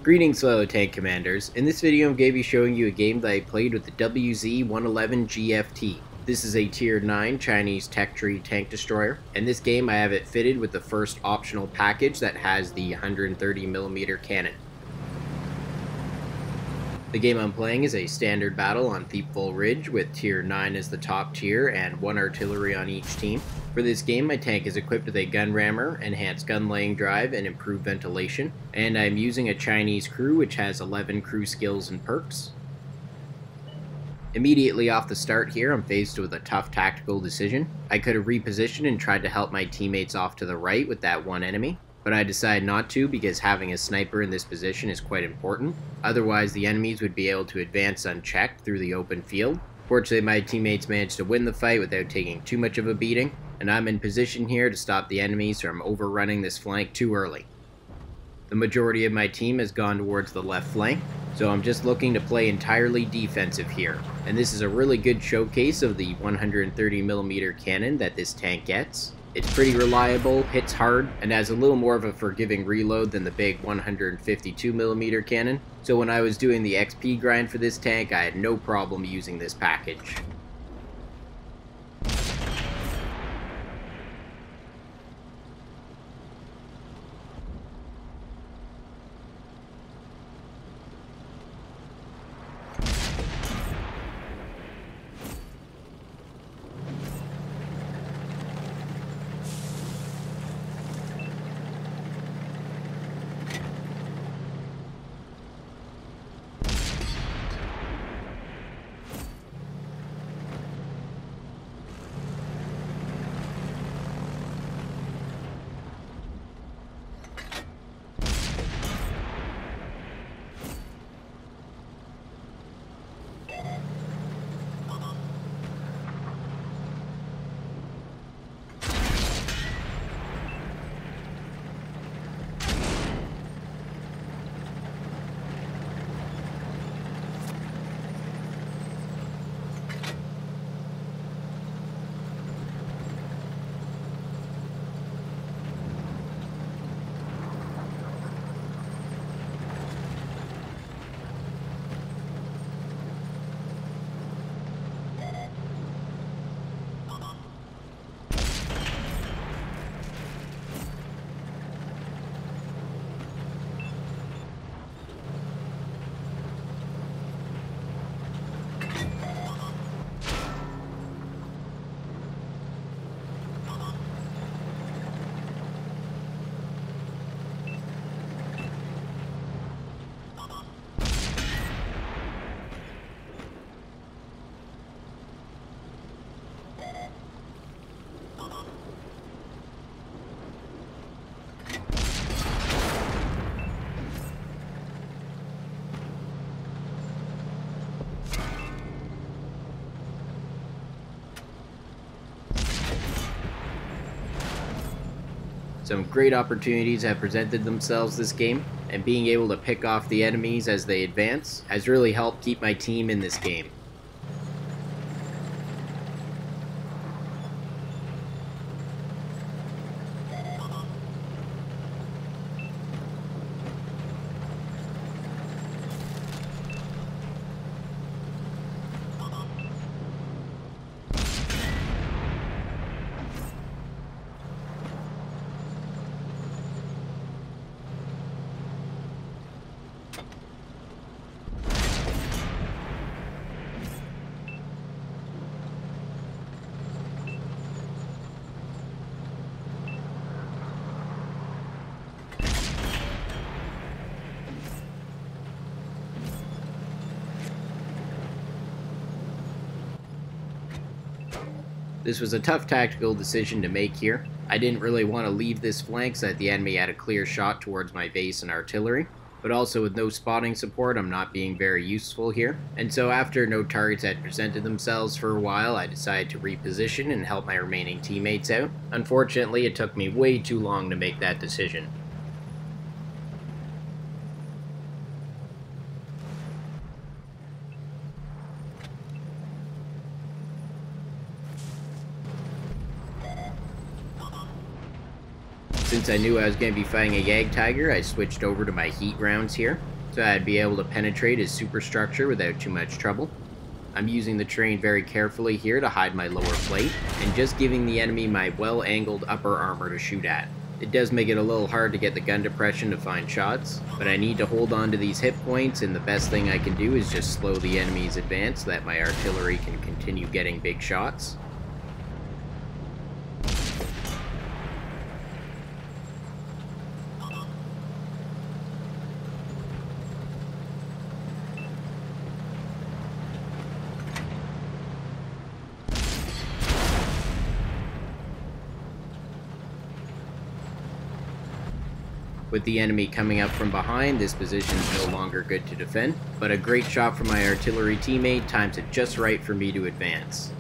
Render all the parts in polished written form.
Greetings fellow tank commanders. In this video I'm going to be showing you a game that I played with the WZ-111G. This is a tier 9 Chinese tech tree tank destroyer. In this game I have it fitted with the first optional package that has the 130mm cannon. The game I'm playing is a standard battle on Thiepval Ridge with tier 9 as the top tier and 1 artillery on each team. For this game, my tank is equipped with a gun rammer, enhanced gun laying drive, and improved ventilation, and I'm using a Chinese crew which has 11 crew skills and perks. Immediately off the start here, I'm faced with a tough tactical decision. I could have repositioned and tried to help my teammates off to the right with that one enemy, but I decided not to because having a sniper in this position is quite important. Otherwise, the enemies would be able to advance unchecked through the open field. Fortunately, my teammates managed to win the fight without taking too much of a beating, and I'm in position here to stop the enemies from overrunning this flank too early. The majority of my team has gone towards the left flank, so I'm just looking to play entirely defensive here, and this is a really good showcase of the 130mm cannon that this tank gets. It's pretty reliable, hits hard, and has a little more of a forgiving reload than the big 152mm cannon, so when I was doing the XP grind for this tank, I had no problem using this package. Some great opportunities have presented themselves this game, and being able to pick off the enemies as they advance has really helped keep my team in this game. This was a tough tactical decision to make here. I didn't really want to leave this flank so that the enemy had a clear shot towards my base and artillery, but also with no spotting support I'm not being very useful here, and so after no targets had presented themselves for a while I decided to reposition and help my remaining teammates out. Unfortunately, it took me way too long to make that decision. Since I knew I was going to be fighting a Yag Tiger, I switched over to my heat rounds here. so I'd be able to penetrate his superstructure without too much trouble. I'm using the terrain very carefully here to hide my lower plate, and just giving the enemy my well-angled upper armor to shoot at. It does make it a little hard to get the gun depression to find shots, but I need to hold on to these hit points, and the best thing I can do is just slow the enemy's advance so that my artillery can continue getting big shots. With the enemy coming up from behind, this position is no longer good to defend, but a great shot from my artillery teammate times it just right for me to advance.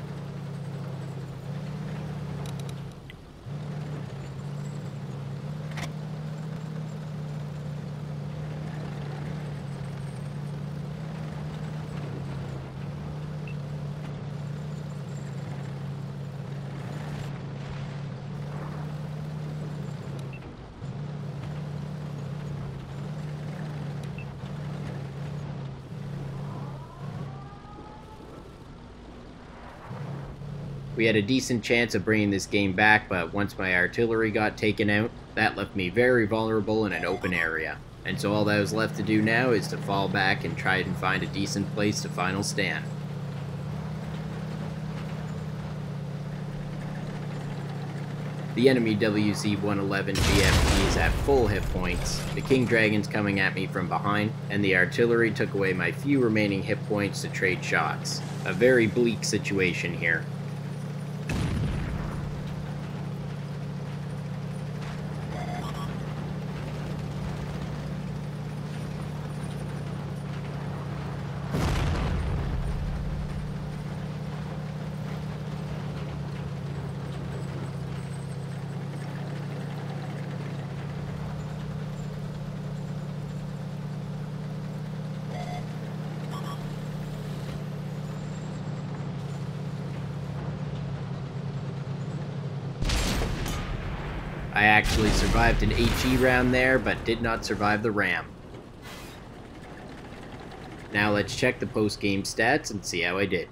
We had a decent chance of bringing this game back, but once my artillery got taken out, that left me very vulnerable in an open area. And so all that was left to do now is to fall back and try and find a decent place to final stand. The enemy WZ-111G is at full hit points, the King Dragon's coming at me from behind, and the artillery took away my few remaining hit points to trade shots. A very bleak situation here. I actually survived an HE round there, but did not survive the ram. Now let's check the post-game stats and see how I did.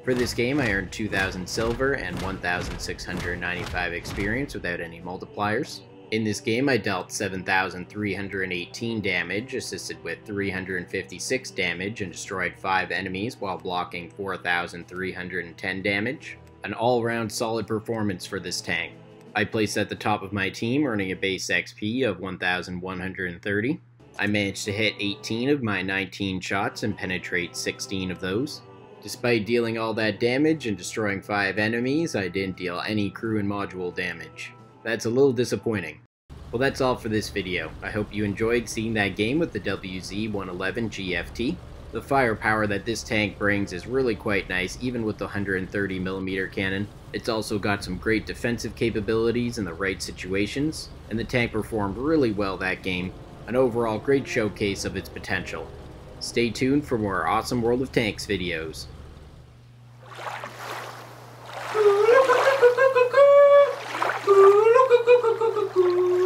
For this game, I earned 2,000 silver and 1,695 experience without any multipliers. In this game, I dealt 7,318 damage, assisted with 356 damage, and destroyed 5 enemies while blocking 4,310 damage. An all-round solid performance for this tank. I placed at the top of my team, earning a base XP of 1,130. I managed to hit 18 of my 19 shots and penetrate 16 of those. Despite dealing all that damage and destroying 5 enemies, I didn't deal any crew and module damage. That's a little disappointing. Well, that's all for this video. I hope you enjoyed seeing that game with the WZ-111G FT. The firepower that this tank brings is really quite nice, even with the 130mm cannon. It's also got some great defensive capabilities in the right situations, and the tank performed really well that game. An overall great showcase of its potential. Stay tuned for more awesome World of Tanks videos. Ooh.